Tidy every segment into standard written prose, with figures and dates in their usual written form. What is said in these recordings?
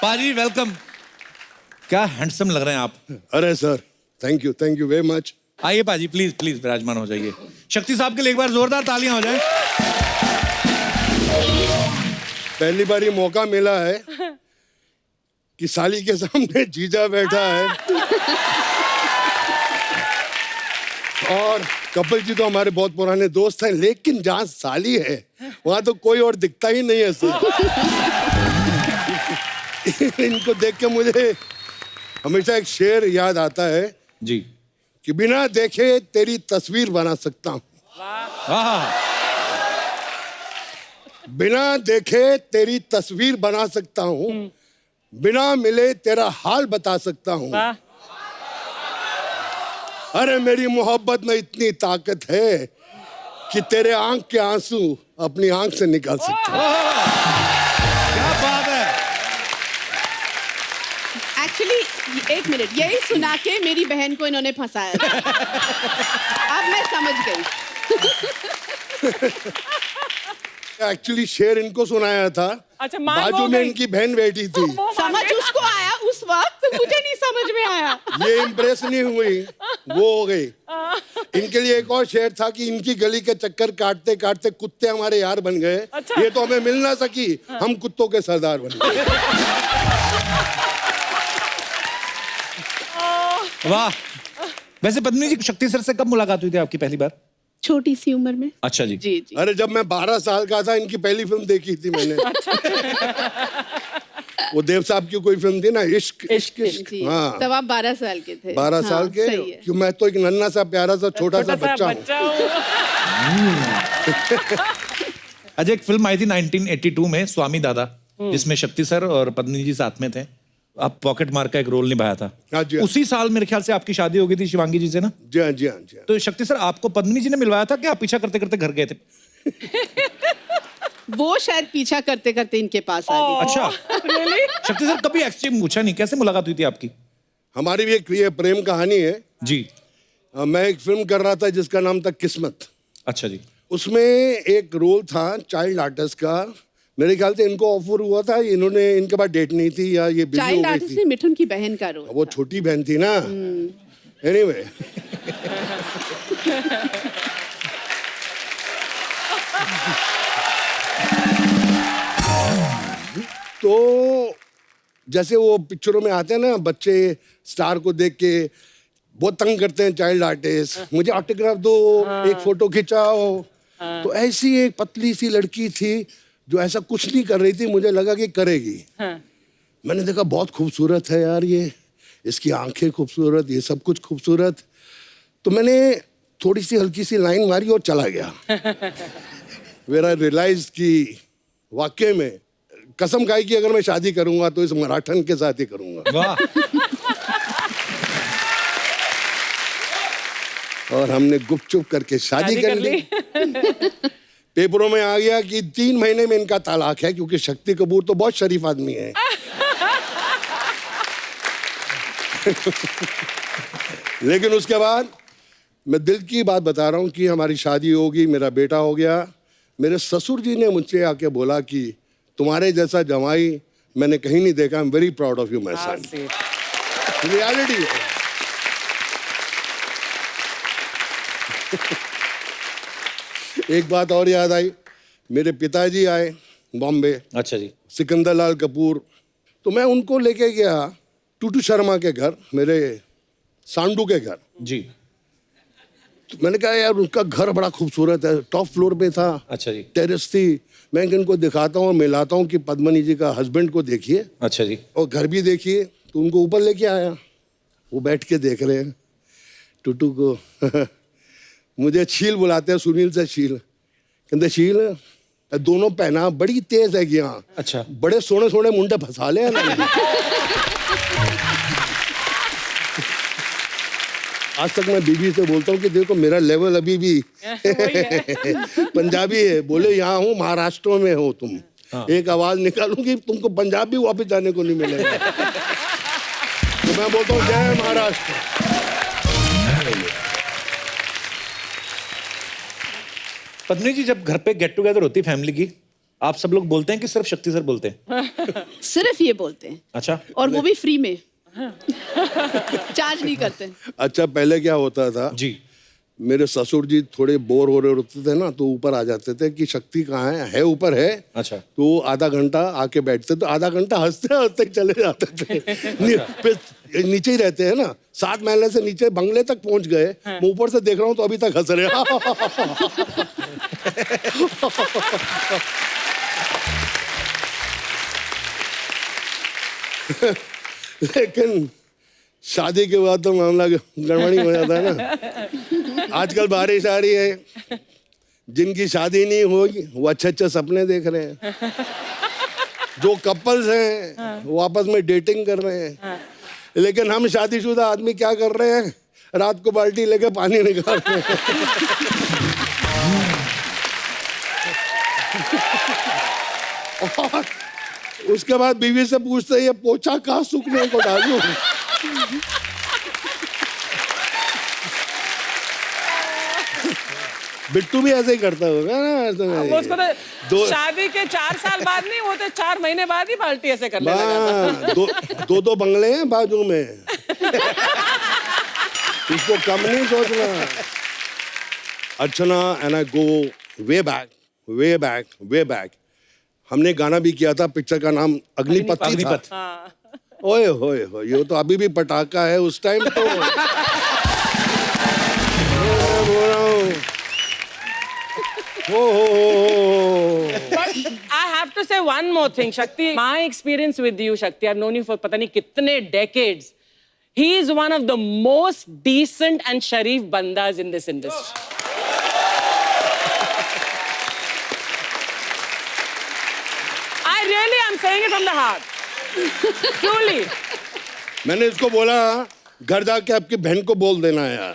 पाजी वेलकम। क्या हैंडसम लग रहे हैं आप। अरे sir thank you very much. आइए पाजी, प्लीज प्लीज विराजमान हो जाइए। शक्ति साहब के लिए एक बार जोरदार तालियां हो जाए। पहली बार ये मौका मिला है कि साली के सामने जीजा बैठा है। और कपिल जी तो हमारे बहुत पुराने दोस्त हैं, लेकिन जहाँ साली है वहां तो कोई और दिखता ही नहीं है सर। इनको देख के मुझे हमेशा एक शेर याद आता है जी कि बिना देखे तेरी तस्वीर बना सकता हूँ, बिना देखे तेरी तस्वीर बना सकता हूँ, बिना मिले तेरा हाल बता सकता हूँ। अरे मेरी मोहब्बत में इतनी ताकत है कि तेरे आंख के आंसू अपनी आंख से निकाल सकता हूँ। क्या बात है। एक्चुअली एक मिनट, यही सुना के मेरी बहन को इन्होंने फंसाया था। अब मैं समझ गई। एक्चुअली शेर इनको सुनाया था। अच्छा, बाजू में इनकी बहन बैठी थी। समझ उसको आया उस वक्त, मुझे नहीं समझ में आया। ये इम्प्रेस नहीं हुई, वो हो गई। इनके लिए एक और शेर था कि इनकी गली के चक्कर काटते काटते कुत्ते हमारे यार बन गए। अच्छा। ये तो हमें मिल ना सकी, हम कुत्तों के सरदार बन गए। वाह। वैसे पद्मिनी जी, शक्ति सर से कब मुलाकात हुई थी आपकी पहली बार। छोटी सी उम्र में। अच्छा जी। जी जी। अरे जब मैं 12 साल का था इनकी पहली फिल्म देखी थी मैंने। वो देव साहब की कोई फिल्म थी ना, इश्क इश्क इश्क। जी। हाँ, तब आप 12 साल के थे। 12 साल के। सही है। क्यों, मैं तो एक नन्हा सा प्यारा सा छोटा सा बच्चा हूँ। अच्छा, एक फिल्म आई थी 1982 में, स्वामी दादा, जिसमें शक्ति सर और पद्मिनी जी साथ में थे। आप पॉकेट मार का एक रोल निभाया था। हाँ जी, हाँ। उसी साल मेरे ख्याल से आपकी शादी हो गई थी शिवांगी जी से ना। जी हाँ जी हाँ जी हाँ। तो शक्ति सर आपको पद्मिनी जी ने मिलवाया था कि आप पीछा करते करते घर गए थे। वो शायद पीछा करते करते इनके पास आ गई। अच्छा। शक्ति सर कभी एक्सचेंज पूछा नहीं, कैसे मुलाकात हुई थी आपकी। हमारी भी एक ये प्रेम कहानी है जी। मैं एक फिल्म कर रहा था जिसका नाम था किस्मत। अच्छा जी। उसमें एक रोल था चाइल्ड आर्टिस्ट का। मेरे ख्याल से इनको ऑफर हुआ था, इन्होंने, इनके पास डेट नहीं थी या ये बिजी हो चाइल्ड गई आर्टिस्ट थी। में मिठुन की बहन का रोल। वो छोटी बहन थी ना। एनीवे तो जैसे वो पिक्चरों में आते हैं ना, बच्चे स्टार को देख के बहुत तंग करते हैं चाइल्ड आर्टिस्ट, मुझे ऑटोग्राफ दो, एक फोटो खिंचाओ। तो ऐसी एक पतली सी लड़की थी जो ऐसा कुछ नहीं कर रही थी, मुझे लगा कि करेगी। मैंने देखा बहुत खूबसूरत है यार ये, इसकी आंखें खूबसूरत, ये सब कुछ खूबसूरत। तो मैंने थोड़ी सी हल्की सी लाइन मारी और चला गया। फिर आई रियलाइज कि वाकई में कसम खाई कि अगर मैं शादी करूंगा तो इस मराठन के साथ ही करूंगा। वाह। और हमने गुपचुप करके शादी कर ली। पेपरों में आ गया कि 3 महीने में इनका तलाक है, क्योंकि शक्ति कपूर तो बहुत शरीफ आदमी है। लेकिन उसके बाद मैं दिल की बात बता रहा हूँ कि हमारी शादी होगी, मेरा बेटा हो गया। मेरे ससुर जी ने मुझसे आके बोला कि तुम्हारे जैसा जमाई मैंने कहीं नहीं देखा, I am very proud of you my son. Reality है। एक बात और याद आई, मेरे पिताजी आए बॉम्बे। अच्छा जी। सिकंदर लाल कपूर। तो मैं उनको लेके गया टूटू शर्मा के घर, मेरे सांडू के घर। जी। तो मैंने कहा यार उनका घर बड़ा खूबसूरत है, टॉप फ्लोर पे था। अच्छा जी। टेरेस थी। मैं इनको दिखाता हूँ, मिलाता हूँ कि पद्मनी जी का हस्बैंड को देखिए अच्छा जी। और घर भी देखिए। तो उनको ऊपर लेके आया, वो बैठ के देख रहे हैं टूटू को। मुझे शील बुलाते हैं, सुनील से शील। कहते शील दोनों पहना बड़ी तेज है यहाँ। अच्छा। बड़े सोने सोने मुंडे फंसा ले ना। आज तक मैं बीबी से बोलता हूँ कि देखो मेरा लेवल अभी भी पंजाबी है। बोले यहाँ हूँ, महाराष्ट्र में हो तुम। हाँ। एक आवाज निकालूंगी तुमको पंजाबी वापस जाने को नहीं मिलेगा। तो मैं बोलता हूँ जय महाराष्ट्र। पद्मिनी जी, जब घर पे गेट टुगेदर होती है फैमिली की, आप सब लोग बोलते हैं कि सिर्फ शक्ति सर बोलते हैं? सिर्फ ये बोलते हैं, अच्छा। और वो भी फ्री में। चार्ज नहीं करते। अच्छा, पहले क्या होता था जी। मेरे ससुर जी थोड़े बोर हो रहे होते थे ना, तो ऊपर आ जाते थे कि शक्ति कहाँ है ऊपर है। अच्छा। तो आधा घंटा आके बैठते, तो आधा घंटा हंसते हंसते चले जाते थे। फिर नीचे ही रहते हैं ना, 7 महले से नीचे बंगले तक पहुंच गए। मैं ऊपर से देख रहा हूँ तो अभी तक हंस रहे लेकिन शादी के बाद तो मामला गड़बड़ी हो जाता है ना। आजकल बारिश आ रही है, जिनकी शादी नहीं होगी वो अच्छे अच्छे सपने देख रहे हैं। जो कपल्स हैं वो आपस में डेटिंग कर रहे हैं। लेकिन हम शादीशुदा आदमी क्या कर रहे हैं? रात को बाल्टी लेके पानी निकाल रहे हैं। और उसके बाद बीवी से पूछते हैं, ये पोछा कहाँ सूखने को डालूं? बिट्टू भी ऐसे ही करता होगा ना। वो उसको तो शादी के 4 साल बाद नहीं, वो तो 4 महीने बाद ही बाल्टी ऐसे करने लगा था। दो बंगले हैं बाजू में। इसको कम नहीं सोचना। Archana and I go way back. हमने गाना भी किया था, पिक्चर का नाम अग्निपथ था। ओए होए हो, ये तो अभी भी पटाखा है। उस टाइम तो But I have to say one more thing, Shakti. My experience with you, Shakti, I've known you for पता नहीं कितने decades. He is one of the most decent and sharif bandas in this industry. I really am saying it from the heart. Truly. मैंने इसको बोला, घर जाके आपकी बहन को बोल देना है यार।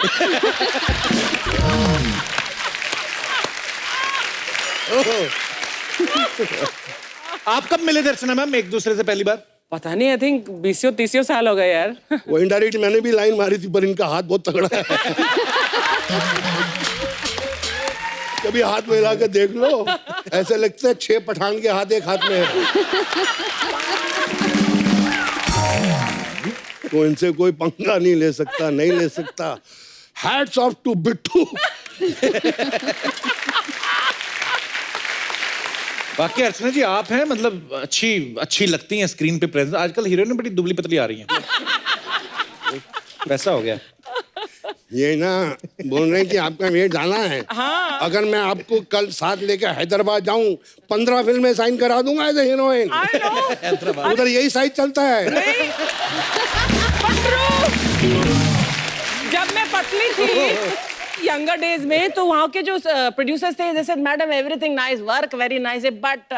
आप कब मिले थे अर्चना मैम एक दूसरे से पहली बार? पता नहीं, I think 20-30 साल हो गए यार। वो इनडायरेक्ट मैंने भी लाइन मारी थी, पर इनका हाथ बहुत तगड़ा है। कभी हाथ में हिला के देख लो, ऐसे लगता है 6 पठान के हाथ एक हाथ में है। तो इनसे कोई पंगा नहीं ले सकता, नहीं ले सकता। Hats off to Bittu. बाकी अर्चना जी, आप हैं मतलब अच्छी लगती हैं स्क्रीन पे प्रेजेंस। आजकल हीरोइन बड़ी दुबली पतली आ रही हैं। वैसा हो गया। ये ना बोल रहे हैं कि आपका वेट जाना है। हाँ। अगर मैं आपको कल साथ लेकर हैदराबाद जाऊं, 15 फिल्में साइन करा दूंगा एज ए हीरोइन। उधर यही साइज चलता है। जब मैं पतली थी यंगर डेज में, तो वहाँ के जो प्रोड्यूसर्स थे, जैसे madam everything nice, work very nice, but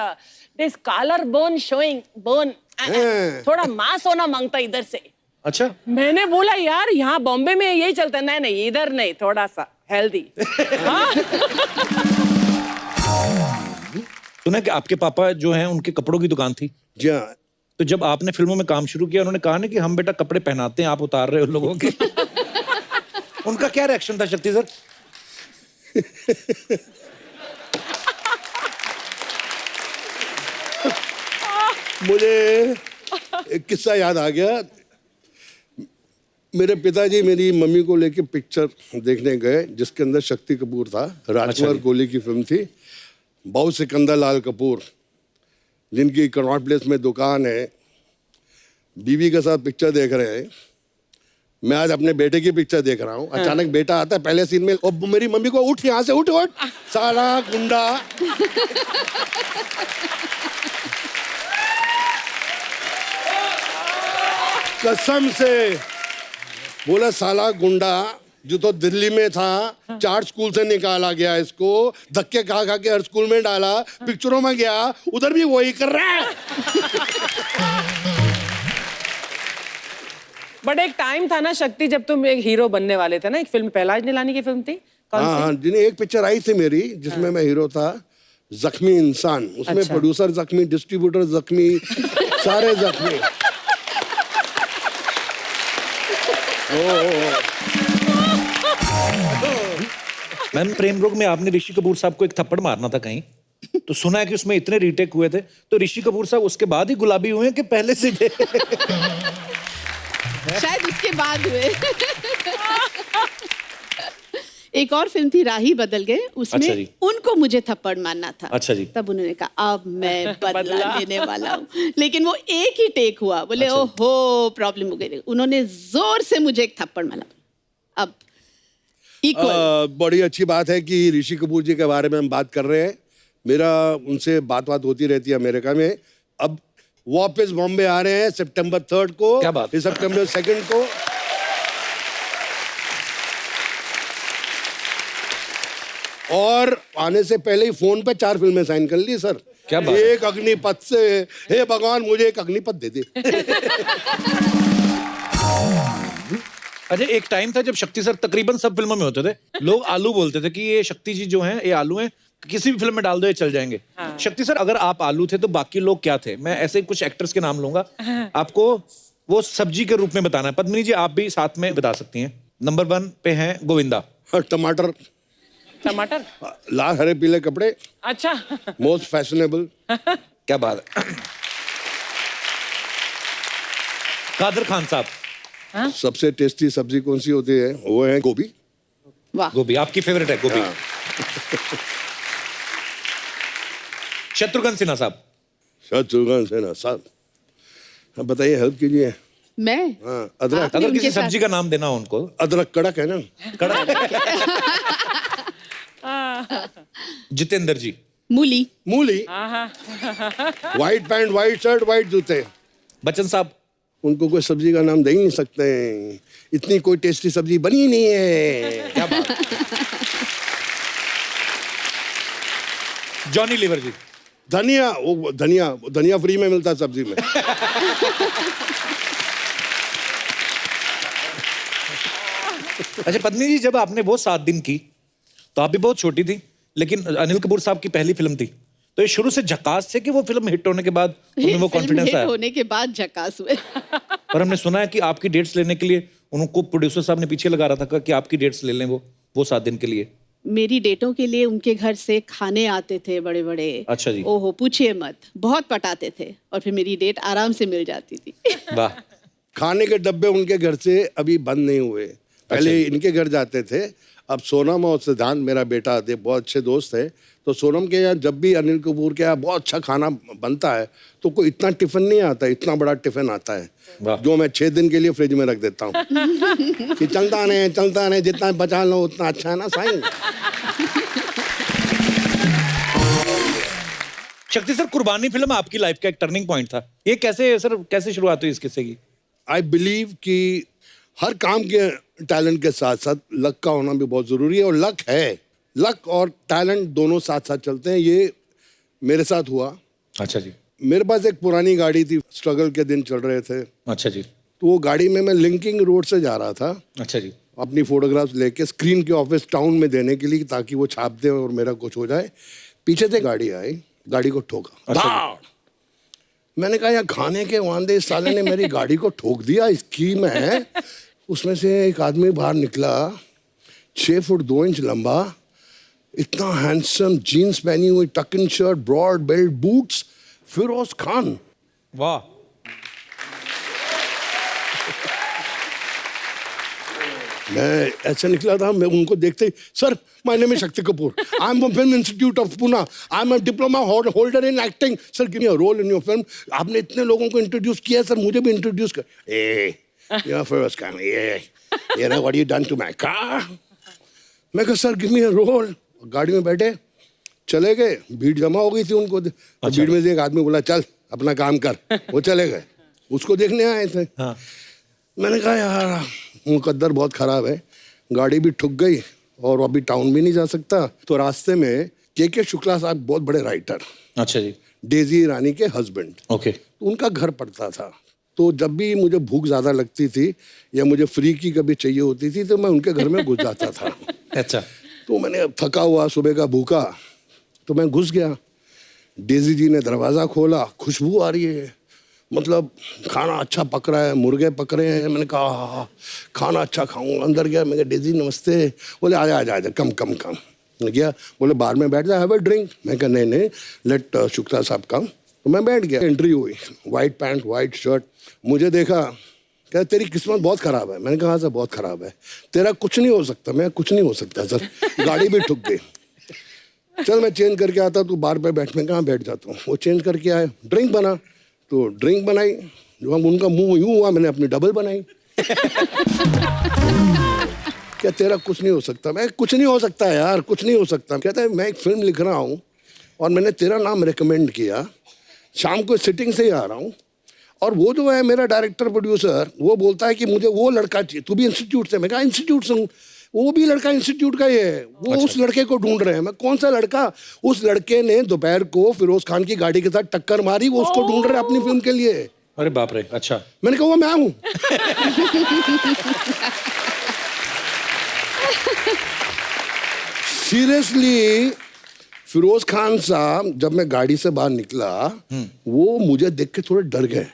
this collar bone showing, bone थोड़ा मांस होना मांगता इधर से। अच्छा। मैंने बोला यार यहाँ बॉम्बे में यही चलता है। नहीं इधर नहीं, थोड़ा सा हेल्दी। सुना कि आपके पापा जो हैं उनके कपड़ों की दुकान थी। जी हाँ। तो जब आपने फिल्मों में काम शुरू किया, उन्होंने कहा ना कि हम बेटा कपड़े पहनाते हैं, आप उतार रहे हो लोगों के। उनका क्या रिएक्शन था शक्ति सर? मुझे एक किस्सा याद आ गया। मेरे पिताजी मेरी मम्मी को लेके पिक्चर देखने गए, जिसके अंदर शक्ति कपूर था। राजकुमार कोहली की फिल्म थी। बाऊ सिकंदर लाल कपूर, जिनकी कनॉट प्लेस में दुकान है, बीवी के साथ पिक्चर देख रहे हैं। मैं आज अपने बेटे की पिक्चर देख रहा हूँ। अचानक बेटा आता है पहले सीन में, और मेरी मम्मी को, उठ यहाँ से, उठ साला गुंडा। कसम से बोला, साला गुंडा जो तो दिल्ली में था, 4 स्कूल से निकाला गया, इसको धक्के खा खा के हर स्कूल में डाला, पिक्चरों में गया, उधर भी वही कर रहा है। बट एक टाइम था ना शक्ति, जब तुम एक हीरो बनने वाले थे ना, एक फिल्म पहलाज निलानी की फिल्म थी। हाँ, जिन्हें एक पिक्चर आई थी मेरी, जिसमें मैं हीरो था, जख्मी इंसान। उसमें प्रोड्यूसर जख्मी, डिस्ट्रीब्यूटर जख्मी, सारे जख्मी। मैम प्रेम रोग में आपने ऋषि कपूर साहब को एक थप्पड़ मारना था कहीं, तो सुना है कि उसमें इतने रीटेक हुए थे, तो ऋषि कपूर साहब उसके बाद ही गुलाबी हुए कि पहले से? शायद उसके बाद हुए। एक और फिल्म थी राही बदल गए, अच्छा उसमें जी। उनको मुझे थप्पड़ मारना था। अच्छा जी। तब उन्होंने कहा अब मैं बदला लेने वाला हूँ, लेकिन वो एक ही टेक हुआ। बोले अच्छा। ओहो प्रॉब्लम हो गई। उन्होंने जोर से मुझे एक थप्पड़ मारा। अब इक्वल। बड़ी अच्छी बात है कि ऋषि कपूर जी के बारे में हम बात कर रहे हैं। मेरा उनसे बात होती रहती है अमेरिका में। अब वापस बॉम्बे आ रहे हैं सितंबर 3 को। क्या बात? फिर सितंबर 2 को। और आने से पहले ही फोन पे 4 फिल्में साइन कर ली सर। क्या बात है? एक अग्निपथ से, हे भगवान मुझे एक अग्निपथ दे दे। अच्छा, एक टाइम था जब शक्ति सर तकरीबन सब फिल्मों में होते थे। लोग आलू बोलते थे कि ये शक्ति जी जो हैं ये आलू हैं, किसी भी फिल्म में डाल दो ये चल जाएंगे। शक्ति सर अगर आप आलू थे तो बाकी लोग क्या थे? मैं ऐसे कुछ एक्टर्स के नाम लूंगा, आपको वो सब्जी के रूप में बताना है। पद्मिनी जी आप भी साथ में बता सकती हैं। नंबर 1 पे हैं गोविंदा। टमाटर, टमाटर, लाल हरे पीले कपड़े, अच्छा। Most fashionable. क्या बात है। कादर खान साहब। सबसे टेस्टी सब्जी कौन सी होती है? वो है गोभी। वाह। गोभी आपकी फेवरेट है? गोभी। शत्रुघ्न सिन्हा साहब। शत्रुघ्न सिन्हा साहब, हाँ बताइए, हेल्प कीजिए। मैं हाँ, अदरक। आपने अगर उनके किसी साथ- सब्जी का नाम देना हो उनको। अदरक कड़क है ना। जितेंद्र जी। मूली। मूली। White pant, white shirt, white जूते। बच्चन साहब। उनको कोई सब्जी का नाम दे ही नहीं सकते। इतनी कोई टेस्टी सब्जी बनी ही नहीं है। क्या बात। जॉनी लीवर जी। धनिया, वो धनिया फ्री में मिलता है सब्जी में। अच्छा पत्नी जी, जब आपने वो 7 दिन की तो आप भी बहुत छोटी थी, लेकिन अनिल कपूर साहब की पहली फिल्म थी, तो ये शुरू से झकास थे कि वो फिल्म हिट होने के बाद उनमें वो फिल्म कॉन्फिडेंस हिट आया? होने के बाद झकास हुए। पर हमने सुना है कि आपकी डेट्स लेने के लिए उनको प्रोड्यूसर साहब ने पीछे लगा रहा था कि आपकी डेट्स ले लें वो 7 दिन के लिए। मेरी डेटों के लिए उनके घर से खाने आते थे बड़े बड़े। अच्छा जी। ओहो पूछिए मत, बहुत पटाते थे और फिर मेरी डेट आराम से मिल जाती थी। वाह। खाने के डब्बे उनके घर से अभी बंद नहीं हुए। पहले इनके घर जाते थे। अब सोनम और सिद्धांत, मेरा बेटा, बहुत अच्छे दोस्त है। तो सोनम के यहाँ जब भी अनिल कपूर के यहाँ बहुत अच्छा खाना बनता है तो कोई इतना टिफिन नहीं आता, इतना बड़ा टिफिन आता है वाह। जो मैं 6 दिन के लिए फ्रिज में रख देता हूँ। कि चलता नहीं, जितना बचा लो उतना अच्छा है ना साईं। शक्ति सर, कुर्बानी फिल्म आपकी लाइफ का एक टर्निंग पॉइंट था। ये कैसे शुरुआत हुई इस किस्से की? आई बिलीव कि हर काम के टैलेंट के साथ साथ लक का होना भी बहुत जरूरी है, और लक है। लक और टैलेंट दोनों साथ साथ चलते हैं। ये मेरे साथ हुआ। अच्छा जी। मेरे पास एक पुरानी गाड़ी थी, स्ट्रगल के दिन चल रहे थे, अच्छा जी। तो वो गाड़ी में मैं लिंकिंग रोड से जा रहा था अच्छा जी। अपनी फोटोग्राफ्स लेके स्क्रीन के ऑफिस टाउन में देने के लिए, ताकि वो छाप दे और मेरा कुछ हो जाए। पीछे से गाड़ी आई, गाड़ी को ठोका। अच्छा जी। धाड़। मैंने कहा यार खाने के वांदे इस साले ने मेरी गाड़ी को ठोक दिया। इसकी मैं उसमें से एक आदमी बाहर निकला, 6 फुट 2 इंच लंबा, इतना हैंडसम, जीन्स पहनी हुई, tuck in shirt, broad belt, boots, Firoz Khan. वाह। मैं ऐसे निकला था, मैं उनको देखते ही, sir my name is Shakti Kapoor, I am from film institute of Pune, I am a diploma holder in acting, sir give me a role in your film. आपने इतने लोगों को इंट्रोड्यूस किया सर, मुझे भी इंट्रोड्यूस कर। Your first come, you know what you done to my car? मैं कहा sir give me a role. गाड़ी में बैठे चले गए। भीड़ जमा हो गई थी उनको। तो भीड़ में से एक आदमी बोला चल अपना काम कर, वो चले गए। उसको देखने आए थे। हाँ। मैंने कहा यार मुकद्दर बहुत खराब है, गाड़ी भी ठुक गई और अभी टाउन भी नहीं जा सकता। तो रास्ते में के शुक्ला साहब, बहुत बड़े राइटर, अच्छा जी। डेजी ईरानी के हस्बैंड, ओके। उनका घर पड़ता था। तो जब भी मुझे भूख ज़्यादा लगती थी या मुझे फ्री की कभी चाहिए होती थी तो मैं उनके घर में घुस जाता था। अच्छा। तो मैंने थका हुआ, सुबह का भूखा, तो मैं घुस गया। डेजी जी ने दरवाज़ा खोला, खुशबू आ रही है। मतलब खाना अच्छा पक रहा है, मुर्गे पक रहे हैं। मैंने कहा हाँ, खाना अच्छा खाऊंगा। अंदर गया, मैं कहा डेजी नमस्ते। बोले आजा आजा आजा, कम कम कम। मैं गया, बोले बाहर में बैठ जा, हैव अ ड्रिंक। मैं कहा नहीं नहीं, लेट शुक्ला साहब कम। तो मैं बैठ गया। एंट्री हुई, वाइट पैंट वाइट शर्ट। मुझे देखा, कहा तेरी किस्मत बहुत ख़राब है। मैंने कहा सर बहुत ख़राब है। तेरा कुछ नहीं हो सकता। मैं कुछ नहीं हो सकता सर, गाड़ी भी ठुक गई। चल मैं चेंज करके आता, तू बार पे बैठ। मैं कहाँ बैठ जाता हूँ। वो चेंज करके आए, ड्रिंक बना, तो ड्रिंक बनाई। जब उनका मुंह यूं हुआ, मैंने अपनी डबल बनाई। क्या तेरा कुछ नहीं हो सकता? मैं कुछ नहीं हो सकता यार, कुछ नहीं हो सकता। कहता है मैं एक फिल्म लिख रहा हूँ और मैंने तेरा नाम रिकमेंड किया, शाम को सिटिंग से ही आ रहा हूँ, और वो जो है मेरा डायरेक्टर प्रोड्यूसर, वो बोलता है कि मुझे वो लड़का चाहिए। तू भी इंस्टीट्यूट से? मैं कहा इंस्टीट्यूट से हूँ। वो भी लड़का इंस्टीट्यूट का ही है। वो अच्छा। उस लड़के को ढूंढ रहे हैं। मैं कौन सा लड़का? उस लड़के ने दोपहर को फिरोज खान की गाड़ी के साथ टक्कर मारी, वो उसको ढूंढ रहे हैं अपनी फिल्म के लिए। अरे बाप रे, अच्छा। मैंने कहा वो मैं हूँ। सीरियसली फिरोज खान साहब जब मैं गाड़ी से बाहर निकला, वो मुझे देख के थोड़े डर गए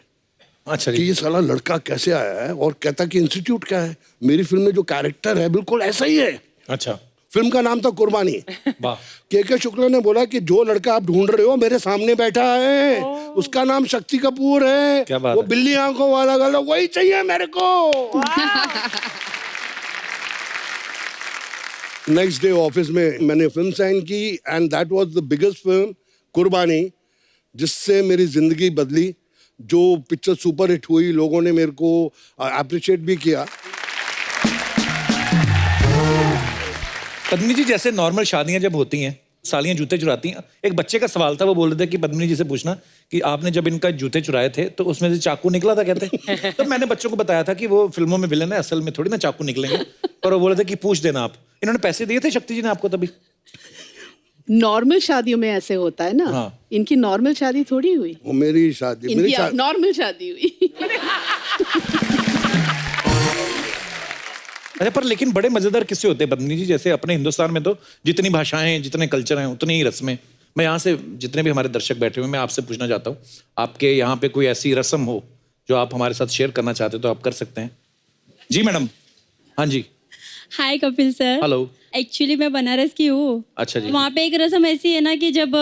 अच्छा कि जी। ये साला लड़का कैसे आया है, और कहता कि इंस्टीट्यूट का है। मेरी फिल्म में जो कैरेक्टर है बिल्कुल ऐसा ही है। अच्छा, फिल्म का नाम था कुर्बानी। वाह। के शुक्ला ने बोला कि जो लड़का आप ढूंढ रहे हो मेरे सामने बैठा है, उसका नाम शक्ति कपूर है। क्या बात वो है। बिल्ली आंखों वाला गला, वही चाहिए मेरे को। नेक्स्ट डे ऑफिस में मैंने फिल्म साइन की, and that was the biggest film, कुर्बानी, जिससे मेरी जिंदगी बदली। जो पिक्चर सुपर हिट हुई, लोगों ने मेरे को अप्रिशिएट भी किया। पद्मिनी जी, जैसे नॉर्मल शादियां जब होती हैं, सालियां जूते चुराती हैं, एक बच्चे का सवाल था, वो बोल रहे थे कि पद्मिनी जी से पूछना कि आपने जब इनका जूते चुराए थे तो उसमें से चाकू निकला था कहते। तो मैंने बच्चों को बताया था कि वो फिल्मों में विलन है, असल में थोड़ी ना चाकू निकलेंगे। और वो बोले थे कि पूछ देना आप। इन्होंने पैसे दिए थे शक्ति जी ने आपको तभी? नॉर्मल शादियों में ऐसे होता है ना। हाँ। इनकी नॉर्मल शादी थोड़ी हुई, वो मेरी शादी, मेरी इनकी नॉर्मल शादी हुई। अच्छा, पर लेकिन बड़े मजेदार किस्से होते हैं पद्मिनी जी। जैसे अपने हिंदुस्तान में तो जितनी भाषाएं हैं, जितने कल्चर हैं, उतनी ही रस्में। मैं यहाँ से जितने भी हमारे दर्शक बैठे हुए हैं, मैं आपसे पूछना चाहता हूँ, आपके यहाँ पे कोई ऐसी रस्म हो जो आप हमारे साथ शेयर करना चाहते हो तो आप कर सकते हैं। जी मैडम। हाँ जी। हाय कपिल सर। हेलो। एक्चुअली मैं बनारस की हूँ। अच्छा जी। वहाँ पे एक रस्म ऐसी है ना कि जब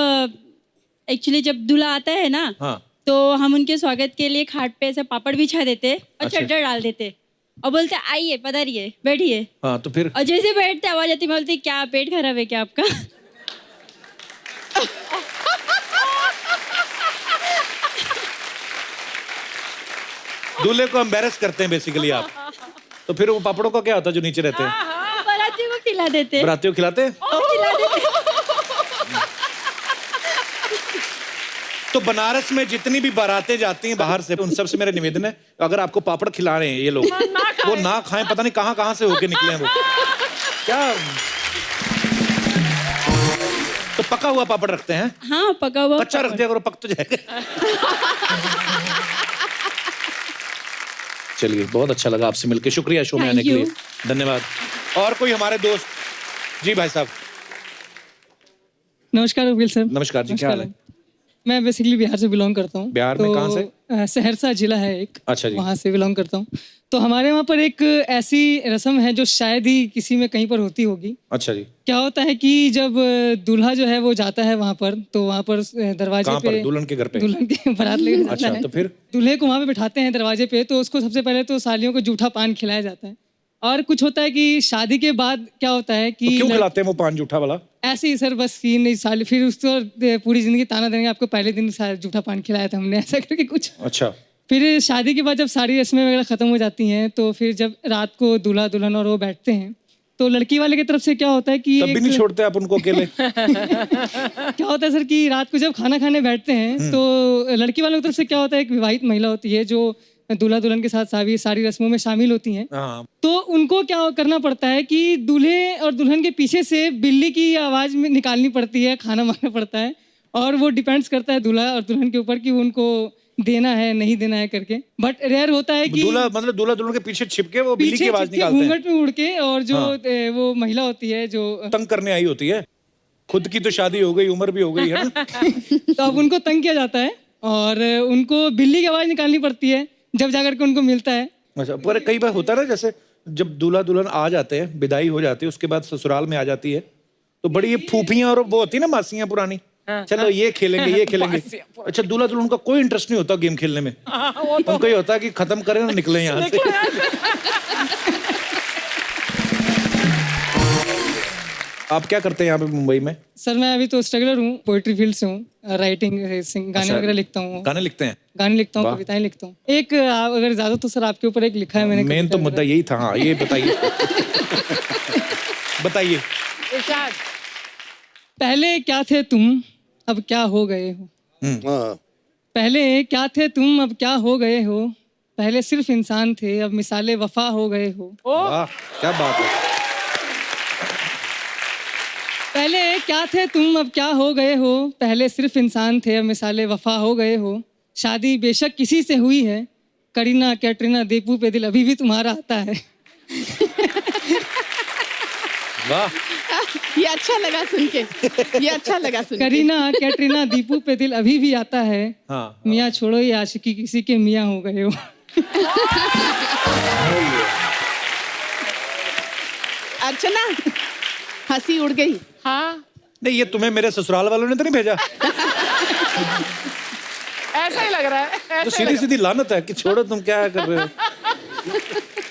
जब दूल्हा आता है ना, हाँ। तो हम उनके स्वागत के लिए खाट पे ऐसे पापड़ बिछा देते और अच्छा। चद्दर डाल देते और बोलते आइए पधारिए बैठिए। हाँ, तो फिर? और जैसे बैठते आवाज आती, बोलती क्या पेट खराब है क्या आपका? दूल्हे को एम्बैरेस करते हैं बेसिकली आप। तो फिर वो पापड़ों का क्या होता है जो नीचे रहते हैं? बारातियों को खिला देते। बरातियों को खिलाते हैं? खिला देते। तो बनारस में जितनी भी बारातें जाती हैं बाहर से, उन सब से मेरा निवेदन है, अगर आपको पापड़ खिला रहे हैं ये लोग, वो ना खाएं। पता नहीं कहाँ कहाँ से होके निकले हैं वो। क्या तो पका हुआ पापड़ रखते हैं? हाँ, पका हुआ। कच्चा रख दिया करो, पक तो जाएगा। चलिए, बहुत अच्छा लगा आपसे मिलकर। शुक्रिया शो में आने के लिए, धन्यवाद। और कोई हमारे दोस्त? जी भाई साहब। नमस्कार कपिल सर। नमस्कार जी, क्या हाल है? मैं बेसिकली बिहार से बिलोंग करता हूँ। बिहार में कहाँ से? सहरसा जिला है एक। अच्छा जी। वहाँ से बिलोंग करता हूँ। तो हमारे वहाँ पर एक ऐसी रस्म है जो शायद ही किसी में कहीं पर होती होगी। अच्छा जी। क्या होता है कि जब दूल्हा जो है वो जाता है वहाँ पर, तो वहाँ पर दरवाजे कहाँ पर? पे, दुल्हन के घर पे? दुल्हन के बारात लेकर जाता अच्छा, है। तो फिर? दूल्हे को वहाँ पे बिठाते हैं दरवाजे पे, तो उसको सबसे पहले तो सालियों को जूठा पान खिलाया जाता है। और कुछ होता है कि शादी के बाद क्या होता है कि तो क्यों खिलाते हैं वो पान जूठा वाला? ऐसे ही सर, बस कि नहीं साल फिर उसको पूरी जिंदगी ताना देंगे आपको पहले दिन जूठा पान खिलाया था हमने, ऐसा करके कुछ। अच्छा। फिर शादी के बाद जब सारी रस्में वगैरह खत्म हो जाती हैं, तो फिर जब रात को दूल्हा दुल्हन और वो बैठते हैं, तो लड़की वाले की तरफ से क्या होता है कि तब भी नहीं छोड़ते आप उनको अकेले? क्या होता है सर कि रात को जब खाना खाने बैठते हैं, तो लड़की वालों की तरफ से क्या होता है, एक विवाहित महिला होती है जो दूल्हा दुल्हन के साथ सारी रस्मों में शामिल होती हैं। हाँ। तो उनको क्या करना पड़ता है कि दूल्हे और दुल्हन के पीछे से बिल्ली की आवाज में निकालनी पड़ती है, खाना मांगना पड़ता है, और वो डिपेंड्स करता है दूल्हा और दुल्हन के ऊपर कि उनको देना है नहीं देना है करके। बट रेयर होता है कि दूल्हा मतलब दूल्हा दुल्हन के पीछे छिपके वो बिल्ली की आवाज निकालते हैं। घूंघट में उड़ के, और जो वो महिला होती है जो तंग करने आई होती है। खुद की तो शादी हो गई, उम्र भी हो गई है ना। तो अब उनको तंग किया जाता है और उनको बिल्ली की आवाज़ निकालनी पड़ती है जब जाकर के उनको मिलता है। अच्छा, पर कई बार होता है ना, जैसे जब दूल्हा दुल्हन आ जाते हैं, विदाई हो जाती है, उसके बाद ससुराल में आ जाती है, तो बड़ी ये फूफियां और वो होती है ना मासियां पुरानी, चलो ये खेलेंगे ये खेलेंगे। अच्छा, दूल्हा दुल्हन का कोई इंटरेस्ट नहीं होता गेम खेलने में, उनको ये होता है कि खत्म करें ना, निकले यहाँ से। आप क्या करते हैं यहाँ पे मुंबई में? सर मैं अभी तो स्ट्रगलर हूँ, पोइट्री फील्ड से हूँ, राइटिंग गाने वगैरह लिखता हूँ, गाने लिखते हैं? गाने लिखता हूँ, कविताएं लिखता हूँ। एक अगर ज्यादा तो सर आपके ऊपर एक लिखा है मैंने। मेन तो मुद्दा यही था। हाँ, ये बताइए। बताइए। इरशाद। पहले क्या थे तुम अब क्या हो गए हो, हाँ। पहले क्या थे तुम अब क्या हो गए हो, पहले सिर्फ इंसान थे अब मिसाले वफा हो गए हो। वाह, क्या बात है। पहले क्या थे तुम अब क्या हो गए हो, पहले सिर्फ इंसान थे अब मिसाले वफा हो गए हो। शादी बेशक किसी से हुई है, करीना कैटरीना दीपू पे दिल अभी भी तुम्हारा आता है। वाह, ये अच्छा लगा सुन के, ये अच्छा लगा सुन के। करीना कैटरीना दीपू पे दिल अभी भी आता है। हाँ। मियाँ छोड़ो ये आशिकी किसी के मियाँ हो गए हो। अर्चना, हंसी उड़ गई। हाँ, नहीं, ये तुम्हें मेरे ससुराल वालों ने तो नहीं भेजा? ऐसा ही लग रहा है। तो सीधी सीधी लानत है कि छोड़ो, तुम क्या कर रहे हो।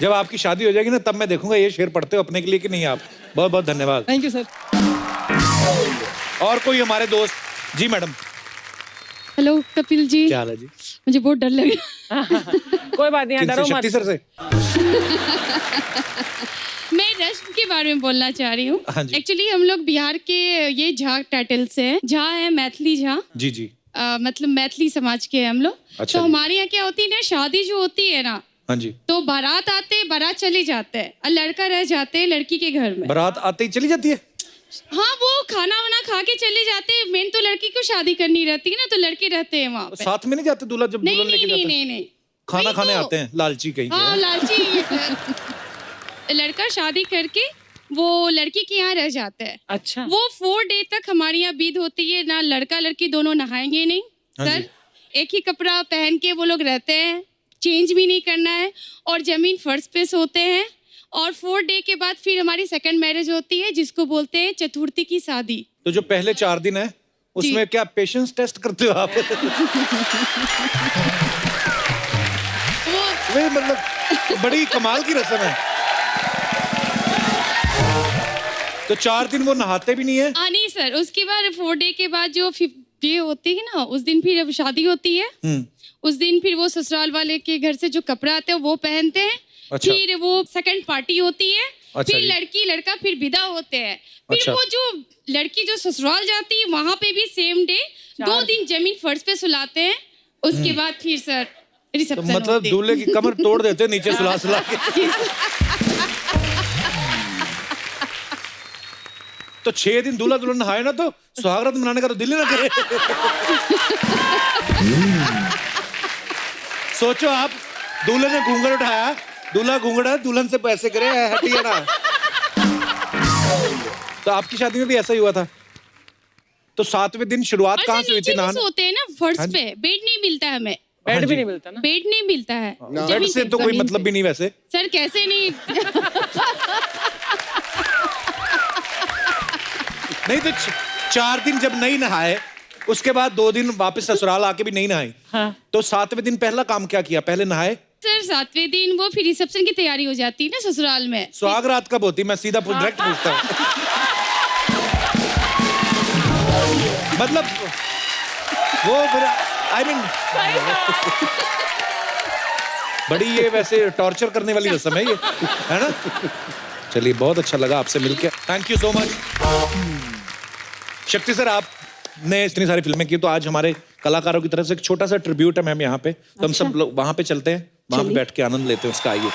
जब आपकी शादी हो जाएगी ना, तब मैं देखूंगा ये शेर पढ़ते हो अपने के लिए कि नहीं आप। बहुत बहुत धन्यवाद। Thank you sir. और कोई हमारे दोस्त? जी मैडम। हेलो कपिल जी, क्या हाल है जी? मुझे बहुत डर लग रहा है। कोई बात नहीं, डरो किनसे? मत। शक्ति सर से? मैं रश्म के बारे में बोलना चाह रही हूँ। हाँ जी। एक्चुअली हम लोग बिहार के ये झा टाइटल से हैं। झा है मैथिली झा, जी जी। मतलब मैथिली समाज के हैं हम लोग। अच्छा तो जी। हमारे यहाँ क्या होती है ना, शादी जो होती है ना, हाँ जी। तो बारात आते बारात चले जाते हैं और लड़का रह जाते हैं लड़की के घर में। बारात आते ही चली जाती है? हाँ, वो खाना वाना खा के चले जाते हैं। मेन तो लड़की को शादी करनी रहती है ना, तो लड़के रहते हैं वहाँ पे। साथ में नहीं जाते दूल्हा जब नहीं दुल्हन लेके नहीं जाता है? नहीं नहीं, खाना वही खाने तो। आते हैं, लालची कहीं हाँ के। लालची। लड़का शादी करके वो लड़की के यहाँ रह जाता है। अच्छा। वो 4 डे तक हमारे यहाँ बीत होती है ना, लड़का लड़की दोनों नहाएंगे नहीं हाँ सर। जी। एक ही कपड़ा पहन के वो लोग रहते हैं, चेंज भी नहीं करना है, और जमीन फर्श पे सोते हैं। और 4 डे के बाद फिर हमारी सेकंड मैरिज होती है, जिसको बोलते हैं चतुर्थी की शादी। तो जो पहले 4 दिन है उसमें क्या पेशेंस टेस्ट करते हो आप? वो नहीं, मतलब बड़ी कमाल की रस्म है। तो 4 दिन वो नहाते भी नहीं है? नहीं सर, उसके बाद 4 डे के बाद जो 5th डे होती है ना, उस दिन फिर अब शादी होती है। उस दिन फिर वो ससुराल वाले के घर से जो कपड़ा आते हैं वो पहनते हैं। अच्छा। फिर वो सेकंड पार्टी होती है। अच्छा फिर जी। लड़की लड़का फिर विदा होते हैं। फिर अच्छा। वो जो लड़की जो ससुराल जाती है वहां पे भी सेम डे 2 दिन जमीन फर्श पे सुलाते हैं। उसके बाद फिर सर तो रिसेप्शन मतलब होती है। दूल्हे की कमर तोड़ देते हैं नीचे सुला सुला के। तो 6 दिन दूल्हा दुल्हन नहाए ना, तो सुहागरात मनाने का तो दिल ही ना करे। सोचो आप, दूल्हे ने घूंघट उठाया, दूल्हा घूंघटा, दुल्हन से पैसे करे, हटिए ना। तो आपकी शादी में भी ऐसा ही हुआ था? तो 7वें दिन शुरुआत और कहाँ सर से हुई थी नीचे भी नहाने? सोते हैं ना फर्श हाँ जी। पे, बेड नहीं मिलता है हमें। बेड जी। भी नहीं मिलता ना। बेड नहीं मिलता है बेड से तो कोई मतलब भी नहीं वैसे। सर कैसे नहीं। नहीं तो 4 दिन जब नहीं नहाए, उसके बाद 2 दिन वापस ससुराल आके भी नहीं नहाए, हाँ। तो 7वें दिन पहला काम क्या किया? पहले नहाए? सर 7वें दिन वो फिर रिसेप्शन की तैयारी हो जाती है ना ससुराल में। सुहाग रात कब होती? मैं सीधा डायरेक्ट पूछता हूँ। मतलब वो आई मीन बड़ी ये वैसे टॉर्चर करने वाली रस्म है ये, है ना? चलिए, बहुत अच्छा लगा आपसे मिलकर। Thank you so much. शक्ति सर, आपने इतनी सारी फिल्में की, तो आज हमारे कलाकारों की तरफ से एक छोटा सा ट्रिब्यूट है मैम यहाँ पे। तो हम सब लोग वहां पे चलते हैं, वहां पे बैठ के आनंद लेते हैं उसका। आइए।